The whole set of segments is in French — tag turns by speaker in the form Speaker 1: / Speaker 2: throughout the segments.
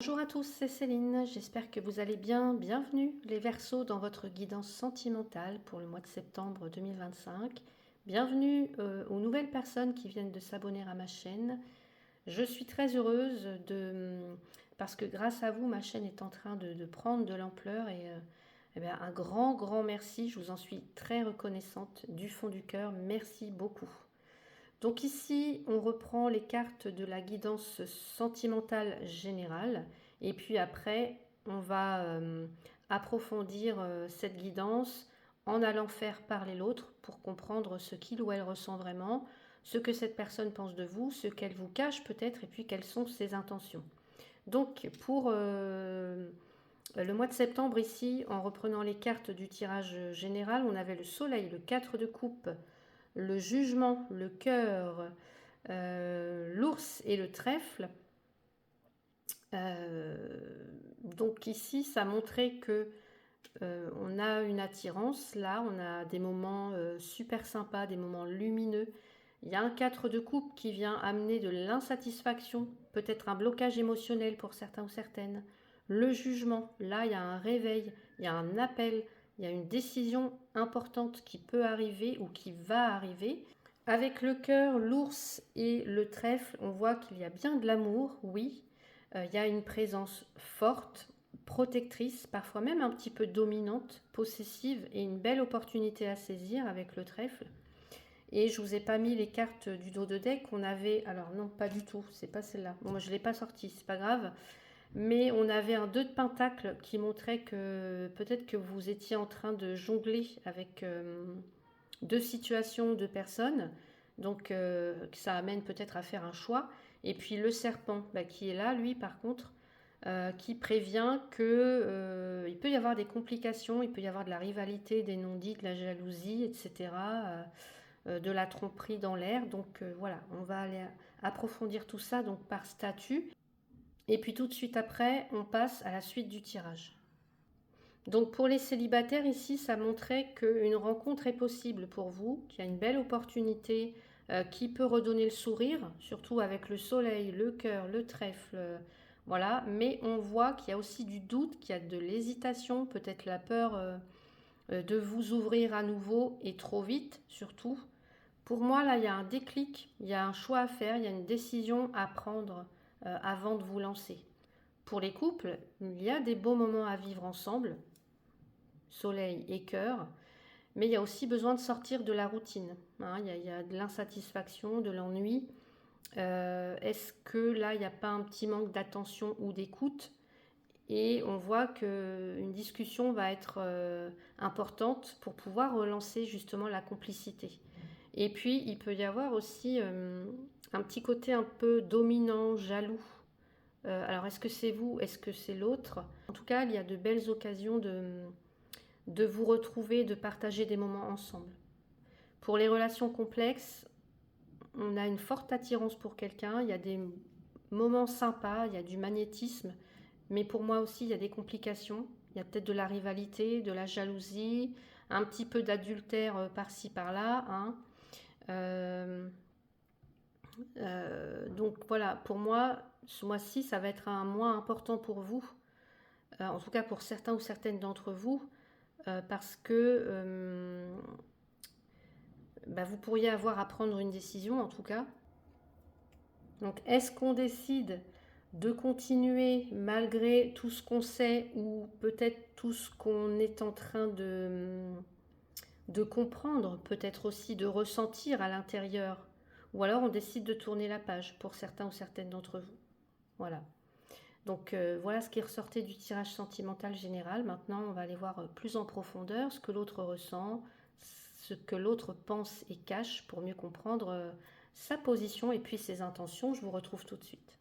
Speaker 1: Bonjour à tous, c'est Céline, j'espère que vous allez bien. Bienvenue les Verseaux dans votre guidance sentimentale pour le mois de septembre 2025. Bienvenue aux nouvelles personnes qui viennent de s'abonner à ma chaîne. Je suis très heureuse parce que grâce à vous, ma chaîne est en train de prendre de l'ampleur et bien, un grand merci, je vous en suis très reconnaissante du fond du cœur, merci beaucoup. Donc ici, on reprend les cartes de la guidance sentimentale générale et puis après, on va approfondir cette guidance en allant faire parler l'autre pour comprendre ce qu'il ou elle ressent vraiment, ce que cette personne pense de vous, ce qu'elle vous cache peut-être et puis quelles sont ses intentions. Donc pour le mois de septembre ici, en reprenant les cartes du tirage général, on avait le soleil, le 4 de coupe, le jugement, le cœur, l'ours et le trèfle. Donc ici, ça montrait que on a une attirance. Là, on a des moments super sympas, des moments lumineux. Il y a un 4 de coupe qui vient amener de l'insatisfaction, peut-être un blocage émotionnel pour certains ou certaines. Le jugement, là, il y a un réveil, il y a un appel, il y a une décision importante qui peut arriver ou qui va arriver. Avec le cœur, l'ours et le trèfle, on voit qu'il y a bien de l'amour, oui. Il y a une présence forte, protectrice, parfois même un petit peu dominante, possessive et une belle opportunité à saisir avec le trèfle. Et je vous ai pas mis les cartes du dos de deck. On avait, alors non, pas du tout, c'est pas celle-là. Bon, moi je l'ai pas sortie, c'est pas grave. Mais on avait un 2 de pentacle qui montrait que peut-être que vous étiez en train de jongler avec deux situations, deux personnes. Donc ça amène peut-être à faire un choix. Et puis le serpent qui est là, lui par contre, qui prévient que il peut y avoir des complications, il peut y avoir de la rivalité, des non-dits, de la jalousie, etc. De la tromperie dans l'air. Donc voilà, on va aller approfondir tout ça donc par statut. Et puis tout de suite après, on passe à la suite du tirage. Donc pour les célibataires ici, ça montrait qu'une rencontre est possible pour vous, qu'il y a une belle opportunité qui peut redonner le sourire, surtout avec le soleil, le cœur, le trèfle, voilà. Mais on voit qu'il y a aussi du doute, qu'il y a de l'hésitation, peut-être la peur de vous ouvrir à nouveau et trop vite, surtout. Pour moi, là, il y a un déclic, il y a un choix à faire, il y a une décision à prendre avant de vous lancer. Pour les couples, il y a des beaux moments à vivre ensemble, soleil et cœur, mais il y a aussi besoin de sortir de la routine. Hein, il y a de l'insatisfaction, de l'ennui. Est-ce que là, il n'y a pas un petit manque d'attention ou d'écoute? Et on voit qu'une discussion va être importante pour pouvoir relancer justement la complicité. Et puis, il peut y avoir aussi un petit côté un peu dominant, jaloux. Alors, est-ce que c'est vous? Est-ce que c'est l'autre? En tout cas, il y a de belles occasions de vous retrouver, de partager des moments ensemble. Pour les relations complexes, on a une forte attirance pour quelqu'un, il y a des moments sympas, il y a du magnétisme, mais pour moi aussi, il y a des complications. Il y a peut-être de la rivalité, de la jalousie, un petit peu d'adultère par-ci par-là. Hein. Euh, donc voilà, pour moi, ce mois-ci, ça va être un mois important pour vous, en tout cas pour certains ou certaines d'entre vous, parce que vous pourriez avoir à prendre une décision en tout cas. Donc est-ce qu'on décide de continuer malgré tout ce qu'on sait ou peut-être tout ce qu'on est en train de comprendre, peut-être aussi de ressentir à l'intérieur, ou alors on décide de tourner la page pour certains ou certaines d'entre vous. Voilà. Donc voilà ce qui ressortait du tirage sentimental général. Maintenant, on va aller voir plus en profondeur ce que l'autre ressent, ce que l'autre pense et cache pour mieux comprendre sa position et puis ses intentions. Je vous retrouve tout de suite.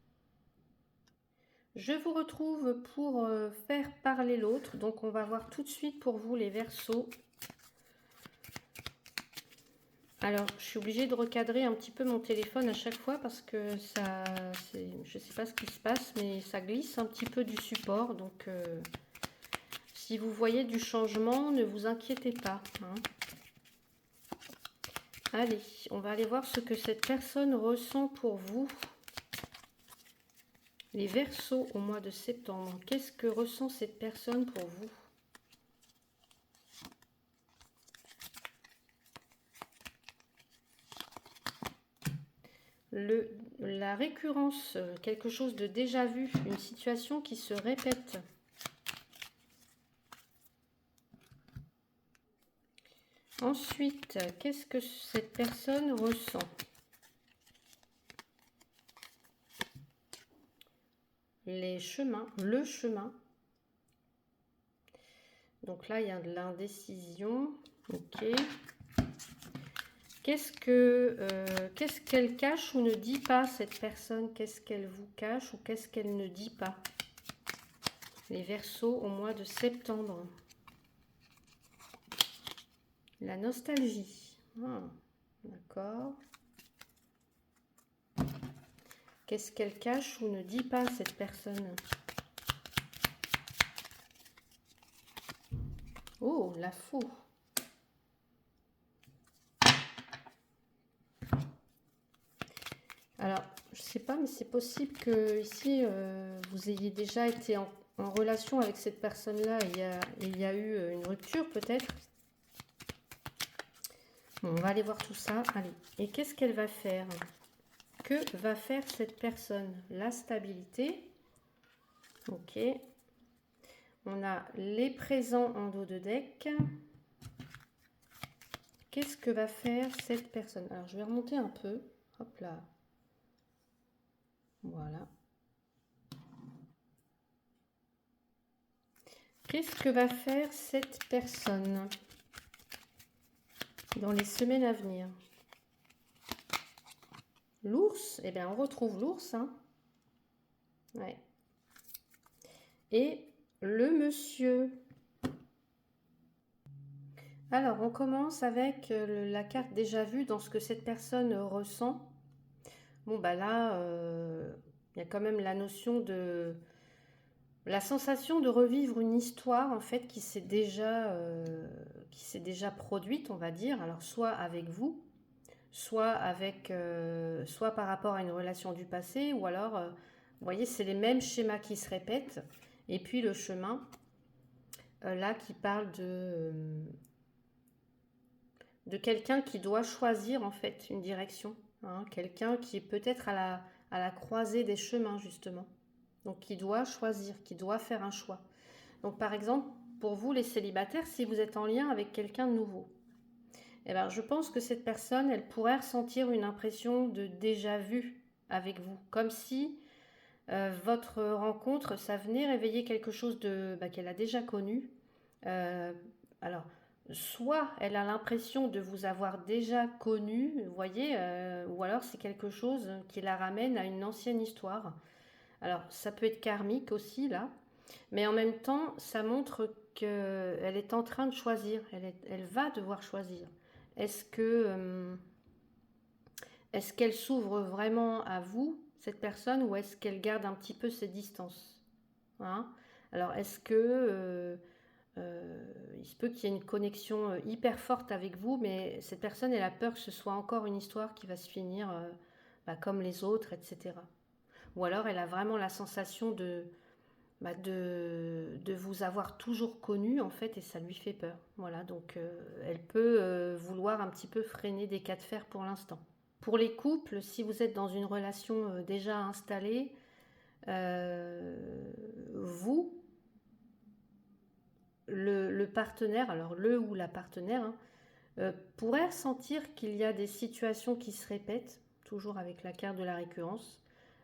Speaker 1: Je vous retrouve pour faire parler l'autre. Donc on va voir tout de suite pour vous les Verseaux. Alors, je suis obligée de recadrer un petit peu mon téléphone à chaque fois parce que ça, je ne sais pas ce qui se passe, mais ça glisse un petit peu du support. Donc, si vous voyez du changement, ne vous inquiétez pas. Hein. Allez, on va aller voir ce que cette personne ressent pour vous. Les Verseaux au mois de septembre, qu'est-ce que ressent cette personne pour vous? La récurrence, quelque chose de déjà vu, une situation qui se répète. Ensuite, qu'est-ce que cette personne ressent? Les chemins, le chemin. Donc là, il y a de l'indécision. Ok. Qu'est-ce qu'elle cache ou ne dit pas, cette personne? Qu'est-ce qu'elle vous cache ou qu'est-ce qu'elle ne dit pas? Les Verseaux au mois de septembre. La nostalgie. Ah, d'accord. Qu'est-ce qu'elle cache ou ne dit pas, cette personne? Oh, la faux. Alors, je sais pas, mais c'est possible que ici, vous ayez déjà été en relation avec cette personne-là. Il y a eu une rupture, peut-être. Bon, on va aller voir tout ça. Allez. Et qu'est-ce qu'elle va faire? Que va faire cette personne? La stabilité. Ok. On a les présents en dos de deck. Qu'est-ce que va faire cette personne? Alors, je vais remonter un peu. Hop là. Voilà. Qu'est-ce que va faire cette personne dans les semaines à venir? L'ours, eh bien on retrouve l'ours. Hein. Ouais. Et le monsieur. Alors on commence avec la carte déjà vue dans ce que cette personne ressent. Bon bah là, il y a quand même la notion de... La sensation de revivre une histoire en fait qui s'est déjà produite, on va dire. Alors soit avec vous, soit soit par rapport à une relation du passé, ou alors, vous voyez, c'est les mêmes schémas qui se répètent. Et puis le chemin, là, qui parle de quelqu'un qui doit choisir en fait une direction, hein, quelqu'un qui est peut-être à la croisée des chemins justement, donc qui doit choisir, qui doit faire un choix. Donc par exemple, pour vous les célibataires, si vous êtes en lien avec quelqu'un de nouveau, eh ben, je pense que cette personne, elle pourrait ressentir une impression de déjà vu avec vous, comme si votre rencontre, ça venait réveiller quelque chose qu'elle a déjà connu. Euh, alors, soit elle a l'impression de vous avoir déjà connu, vous voyez, ou alors c'est quelque chose qui la ramène à une ancienne histoire. Alors, ça peut être karmique aussi, là, mais en même temps, ça montre qu'elle est en train de choisir, elle va devoir choisir. Est-ce est-ce qu'elle s'ouvre vraiment à vous, cette personne, ou est-ce qu'elle garde un petit peu ses distances, hein? Alors, est-ce que il se peut qu'il y ait une connexion hyper forte avec vous, mais cette personne, elle a peur que ce soit encore une histoire qui va se finir comme les autres, etc. Ou alors, elle a vraiment la sensation de vous avoir toujours connu, en fait, et ça lui fait peur. Voilà, donc elle peut vouloir un petit peu freiner des cas de fer pour l'instant. Pour les couples, si vous êtes dans une relation déjà installée, vous, le partenaire, alors le ou la partenaire, hein, pourrait ressentir qu'il y a des situations qui se répètent, toujours avec la carte de la récurrence,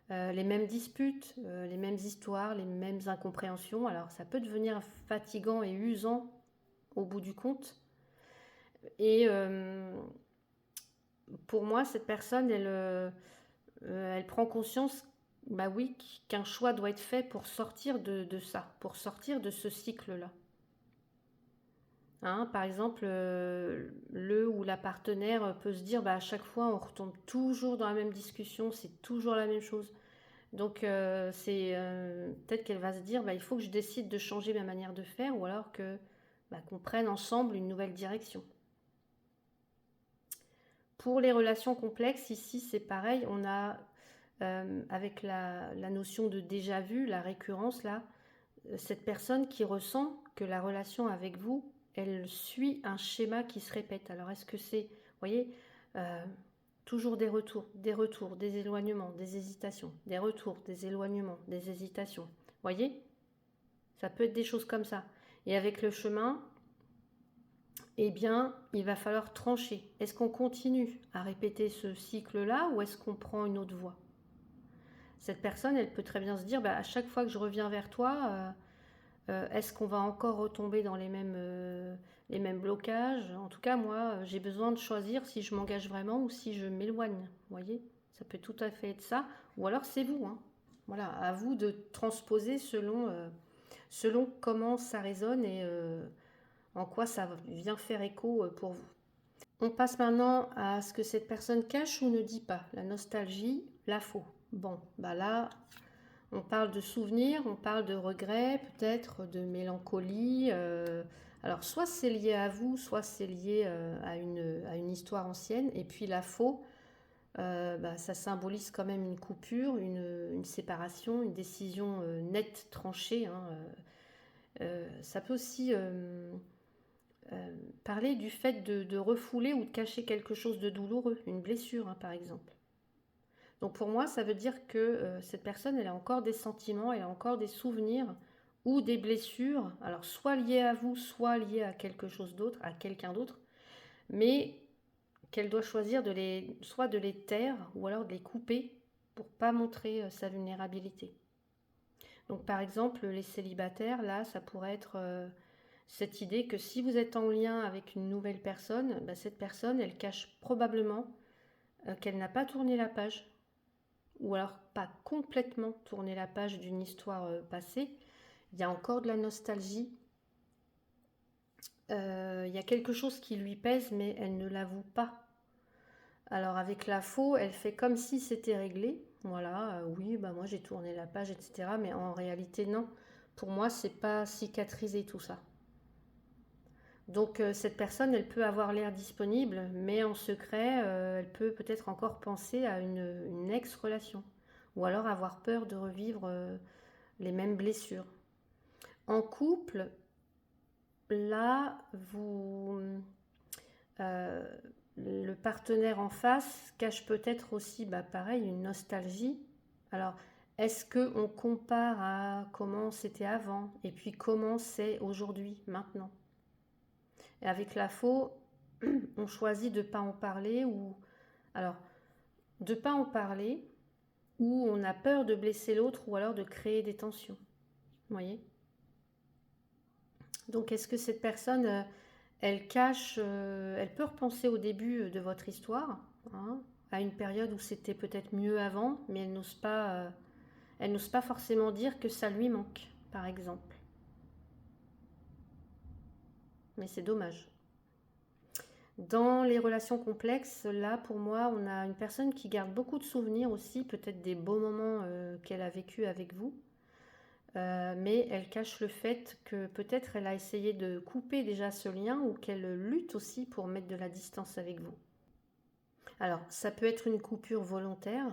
Speaker 1: les mêmes disputes, les mêmes histoires, les mêmes incompréhensions. Alors ça peut devenir fatigant et usant au bout du compte. Et pour moi, cette personne, elle prend conscience, bah oui, qu'un choix doit être fait pour sortir de ça, pour sortir de ce cycle-là. Hein, par exemple, le ou la partenaire peut se dire, bah, à chaque fois, on retombe toujours dans la même discussion, c'est toujours la même chose. Donc, peut-être qu'elle va se dire, bah, il faut que je décide de changer ma manière de faire, ou alors qu'on prenne ensemble une nouvelle direction. Pour les relations complexes, ici, c'est pareil, on a avec la notion de déjà vu, la récurrence là, cette personne qui ressent que la relation avec vous, elle suit un schéma qui se répète. Alors est-ce que c'est, vous voyez, euh, toujours des retours, des éloignements, des hésitations, des retours, des éloignements, des hésitations. Vous voyez, ça peut être des choses comme ça. Et avec le chemin, eh bien, il va falloir trancher. Est-ce qu'on continue à répéter ce cycle-là ou est-ce qu'on prend une autre voie? Cette personne, elle peut très bien se dire, bah, à chaque fois que je reviens vers toi, est-ce qu'on va encore retomber dans les mêmes blocages? En tout cas, moi, j'ai besoin de choisir si je m'engage vraiment ou si je m'éloigne. Vous voyez, ça peut tout à fait être ça. Ou alors c'est vous, hein. Voilà, à vous de transposer selon comment ça résonne et en quoi ça vient faire écho pour vous. On passe maintenant à ce que cette personne cache ou ne dit pas. La nostalgie, la faux. Bon, bah là, on parle de souvenirs, on parle de regrets, peut-être de mélancolie. Alors, soit c'est lié à vous, soit c'est lié à une histoire ancienne. Et puis la faux, bah, ça symbolise quand même une coupure, une séparation, une décision nette, tranchée, hein. Ça peut aussi parler du fait de refouler ou de cacher quelque chose de douloureux, une blessure, hein, par exemple. Donc pour moi, ça veut dire que cette personne, elle a encore des sentiments, elle a encore des souvenirs ou des blessures, alors soit liées à vous, soit liées à quelque chose d'autre, à quelqu'un d'autre, mais qu'elle doit choisir soit de les taire ou alors de les couper pour pas montrer sa vulnérabilité. Donc par exemple, les célibataires, là, ça pourrait être cette idée que si vous êtes en lien avec une nouvelle personne, bah, cette personne, elle cache probablement qu'elle n'a pas tourné la page, ou alors pas complètement tourné la page d'une histoire passée. Il y a encore de la nostalgie, il y a quelque chose qui lui pèse, mais elle ne l'avoue pas. Alors avec la faux, elle fait comme si c'était réglé. Voilà, oui, bah moi j'ai tourné la page, etc. Mais en réalité, non. Pour moi, c'est pas cicatrisé tout ça. Donc cette personne, elle peut avoir l'air disponible, mais en secret, elle peut peut-être encore penser à une ex-relation. Ou alors avoir peur de revivre les mêmes blessures. En couple, là, euh, le partenaire en face cache peut-être aussi, bah, pareil, une nostalgie. Alors, est-ce qu'on compare à comment c'était avant et puis comment c'est aujourd'hui, maintenant? Et avec la faux, on choisit de ne pas en parler ou alors de ne pas en parler ou on a peur de blesser l'autre ou alors de créer des tensions. Vous voyez? Donc, est-ce que cette personne, elle cache, elle peut repenser au début de votre histoire, hein, à une période où c'était peut-être mieux avant, mais elle n'ose pas forcément dire que ça lui manque, par exemple. Mais c'est dommage. Dans les relations complexes, là, pour moi, on a une personne qui garde beaucoup de souvenirs aussi, peut-être des beaux moments qu'elle a vécu avec vous, mais elle cache le fait que peut-être elle a essayé de couper déjà ce lien ou qu'elle lutte aussi pour mettre de la distance avec vous. Alors, ça peut être une coupure volontaire,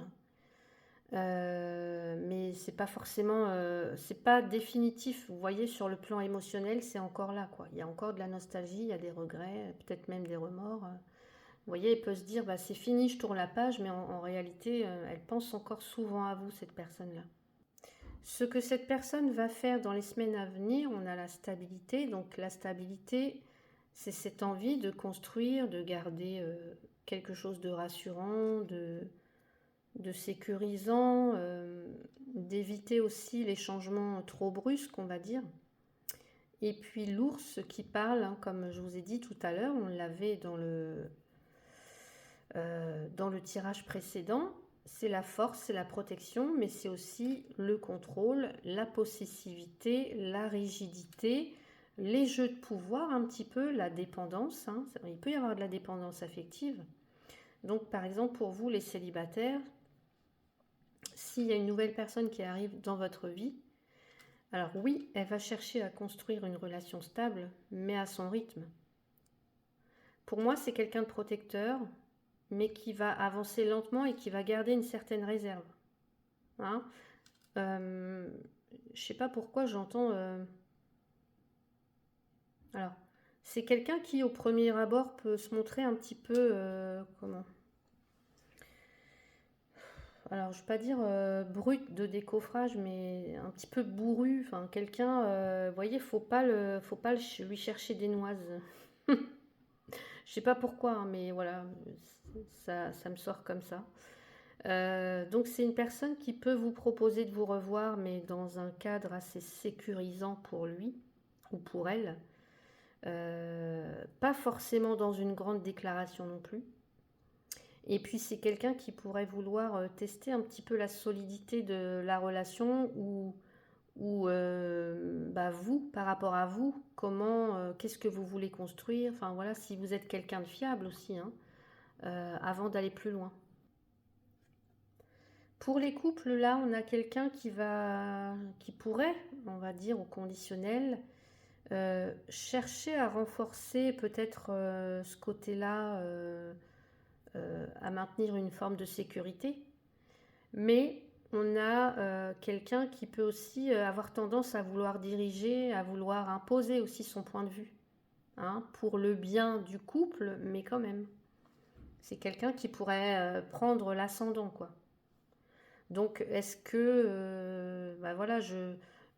Speaker 1: mais c'est pas forcément, c'est pas définitif. Vous voyez, sur le plan émotionnel, c'est encore là, quoi. Il y a encore de la nostalgie, il y a des regrets, peut-être même des remords. Vous voyez, elle peut se dire, bah, c'est fini, je tourne la page, mais en réalité, elle pense encore souvent à vous, cette personne-là. Ce que cette personne va faire dans les semaines à venir, on a la stabilité. Donc la stabilité, c'est cette envie de construire, de garder quelque chose de rassurant, de sécurisant, d'éviter aussi les changements trop brusques, on va dire. Et puis l'ours qui parle, hein, comme je vous ai dit tout à l'heure, on l'avait dans le tirage précédent, c'est la force, c'est la protection, mais c'est aussi le contrôle, la possessivité, la rigidité, les jeux de pouvoir un petit peu, la dépendance, hein. Il peut y avoir de la dépendance affective. Donc par exemple pour vous les célibataires, s'il y a une nouvelle personne qui arrive dans votre vie, alors oui, elle va chercher à construire une relation stable, mais à son rythme. Pour moi, c'est quelqu'un de protecteur, mais qui va avancer lentement et qui va garder une certaine réserve. Hein. Je sais pas pourquoi j'entends... Alors, c'est quelqu'un qui, au premier abord, peut se montrer un petit peu... comment? Alors, je ne vais pas dire brut de décoffrage, mais un petit peu bourru. Enfin, quelqu'un, vous voyez, faut pas lui chercher des noises. Je sais pas pourquoi, hein, mais voilà, ça me sort comme ça. Donc, c'est une personne qui peut vous proposer de vous revoir, mais dans un cadre assez sécurisant pour lui ou pour elle. Pas forcément dans une grande déclaration non plus. Et puis c'est quelqu'un qui pourrait vouloir tester un petit peu la solidité de la relation ou bah vous, par rapport à vous, comment, qu'est-ce que vous voulez construire, enfin voilà, si vous êtes quelqu'un de fiable aussi, hein, avant d'aller plus loin. Pour les couples, là, on a quelqu'un qui pourrait, on va dire au conditionnel, chercher à renforcer peut-être ce côté-là, à maintenir une forme de sécurité, mais on a quelqu'un qui peut aussi avoir tendance à vouloir diriger, à vouloir imposer aussi son point de vue, hein, pour le bien du couple, mais quand même. C'est quelqu'un qui pourrait prendre l'ascendant, quoi. Donc, est-ce que, bah voilà,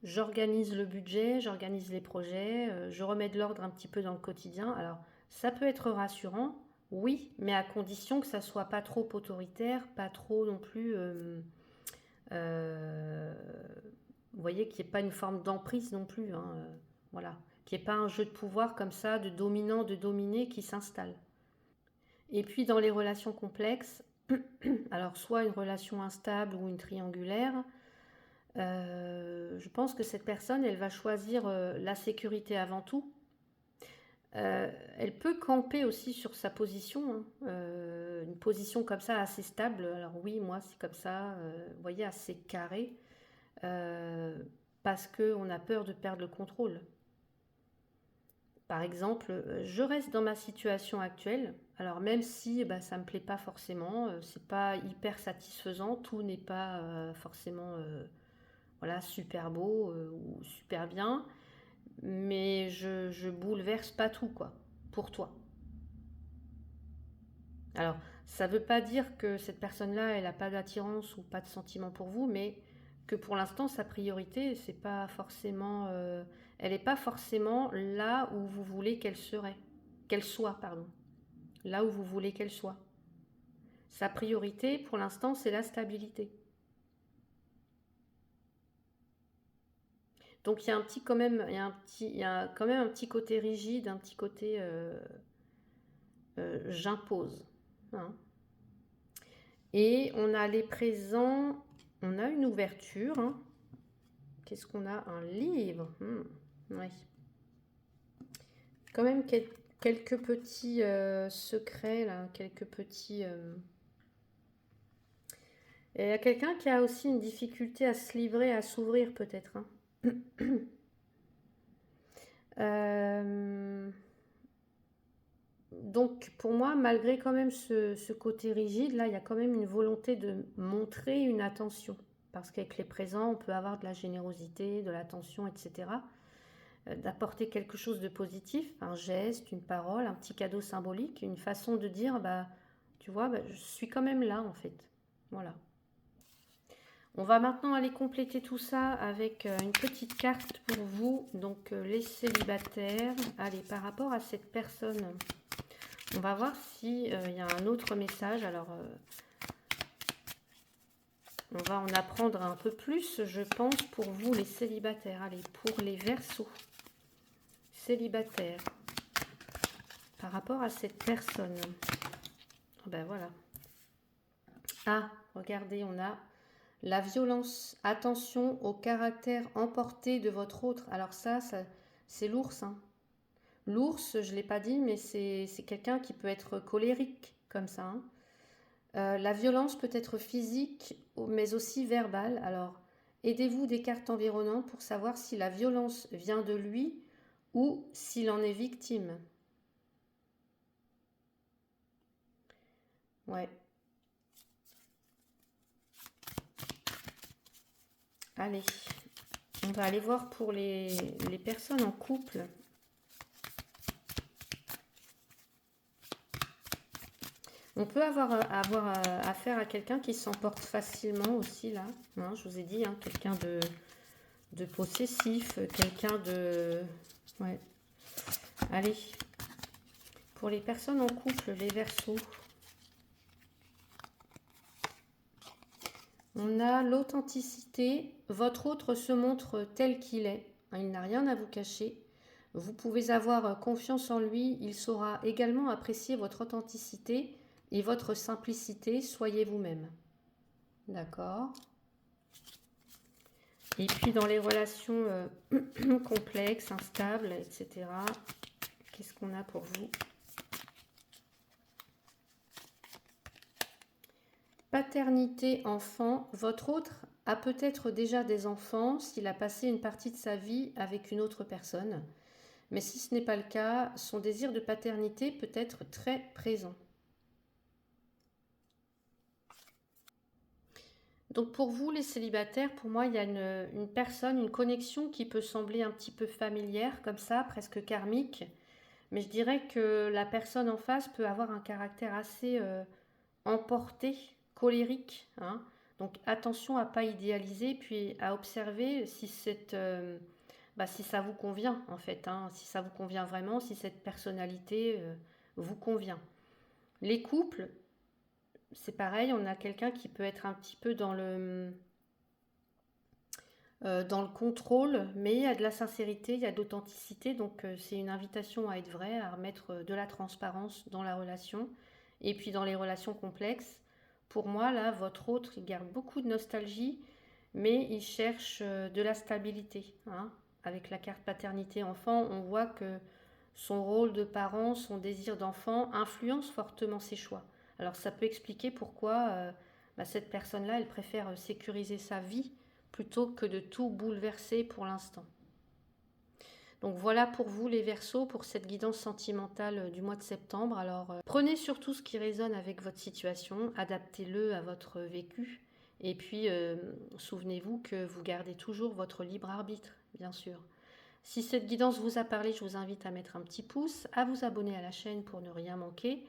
Speaker 1: j'organise le budget, j'organise les projets, je remets de l'ordre un petit peu dans le quotidien. Alors, ça peut être rassurant, oui, mais à condition que ça soit pas trop autoritaire, pas trop non plus, euh, vous voyez, qu'il n'y ait pas une forme d'emprise non plus, hein, voilà, qu'il n'y ait pas un jeu de pouvoir comme ça, de dominant, de dominé qui s'installe. Et puis dans les relations complexes, alors soit une relation instable ou une triangulaire, je pense que cette personne, elle va choisir la sécurité avant tout. Elle peut camper aussi sur sa position, hein, une position comme ça assez stable. Alors oui, moi c'est comme ça, vous voyez, assez carré, euh, parce qu'on a peur de perdre le contrôle. Par exemple, je reste dans ma situation actuelle. Alors même si bah, ça ne me plaît pas forcément, c'est pas hyper satisfaisant, tout n'est pas forcément voilà, super beau ou super bien, mais je bouleverse pas tout quoi, pour toi. Alors ça ne veut pas dire que cette personne-là, elle n'a pas d'attirance ou pas de sentiment pour vous, mais que pour l'instant sa priorité, c'est pas forcément, elle n'est pas forcément là où vous voulez qu'elle soit, pardon. Là où vous voulez qu'elle soit. Sa priorité, pour l'instant, c'est la stabilité. Donc il y a un petit quand même, il y a quand même un petit côté rigide, un petit côté j'impose, hein. Et on a les présents, on a une ouverture, hein. Qu'est-ce qu'on a? Un livre. Oui. Quand même quelques petits secrets là, quelques petits. Et il y a quelqu'un qui a aussi une difficulté à se livrer, à s'ouvrir peut-être, hein. Euh, donc pour moi, malgré quand même ce côté rigide, là, il y a quand même une volonté de montrer une attention. Parce qu'avec les présents, on peut avoir de la générosité, de l'attention, etc. D'apporter quelque chose de positif, un geste, une parole, un petit cadeau symbolique, une façon de dire, bah, tu vois, bah, je suis quand même là en fait. Voilà. On va maintenant aller compléter tout ça avec une petite carte pour vous, donc les célibataires. Allez, par rapport à cette personne, on va voir s'il y a un autre message. Alors, on va en apprendre un peu plus, je pense, pour vous les célibataires. Allez, pour les Verseaux, célibataires, par rapport à cette personne. Ben voilà. Ah, regardez, on a la violence. Attention au caractère emporté de votre autre. Alors ça c'est l'ours, hein. L'ours, je ne l'ai pas dit, mais c'est quelqu'un qui peut être colérique comme ça, hein. La violence peut être physique, mais aussi verbale. Alors, aidez-vous des cartes environnantes pour savoir si la violence vient de lui ou s'il en est victime. Ouais. Allez, on va aller voir pour les personnes en couple. On peut avoir affaire à quelqu'un qui s'emporte facilement aussi là. Hein, je vous ai dit, hein, quelqu'un de possessif, quelqu'un de... Ouais. Allez, pour les personnes en couple, les Verseaux. On a l'authenticité. Votre autre se montre tel qu'il est. Il n'a rien à vous cacher. Vous pouvez avoir confiance en lui. Il saura également apprécier votre authenticité et votre simplicité. Soyez vous-même. D'accord. Et puis dans les relations complexes, instables, etc. Qu'est-ce qu'on a pour vous? Paternité, enfant. Votre autre a peut-être déjà des enfants s'il a passé une partie de sa vie avec une autre personne. Mais si ce n'est pas le cas, son désir de paternité peut être très présent. Donc pour vous, les célibataires, pour moi, il y a une personne, une connexion qui peut sembler un petit peu familière, comme ça, presque karmique. Mais je dirais que la personne en face peut avoir un caractère assez emporté, colérique. Hein. Donc attention à ne pas idéaliser, puis à observer si si ça vous convient, en fait. Hein, si ça vous convient vraiment, si cette personnalité vous convient. Les couples, c'est pareil, on a quelqu'un qui peut être un petit peu dans le contrôle, mais il y a de la sincérité, il y a de l'authenticité, donc c'est une invitation à être vrai, à remettre de la transparence dans la relation. Et puis dans les relations complexes, pour moi, là, votre autre, il garde beaucoup de nostalgie, mais il cherche de la stabilité. Hein. Avec la carte paternité-enfant, on voit que son rôle de parent, son désir d'enfant influence fortement ses choix. Alors ça peut expliquer pourquoi cette personne-là, elle préfère sécuriser sa vie plutôt que de tout bouleverser pour l'instant. Donc voilà pour vous les Verseaux, pour cette guidance sentimentale du mois de septembre. Alors prenez surtout ce qui résonne avec votre situation, adaptez-le à votre vécu. Et puis souvenez-vous que vous gardez toujours votre libre arbitre, bien sûr. Si cette guidance vous a parlé, je vous invite à mettre un petit pouce, à vous abonner à la chaîne pour ne rien manquer,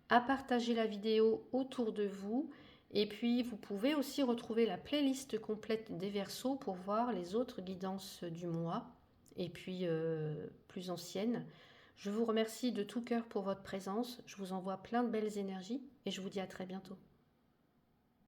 Speaker 1: à partager la vidéo autour de vous. Et puis, vous pouvez aussi retrouver la playlist complète des Verseaux pour voir les autres guidances du mois et puis plus anciennes. Je vous remercie de tout cœur pour votre présence. Je vous envoie plein de belles énergies et je vous dis à très bientôt.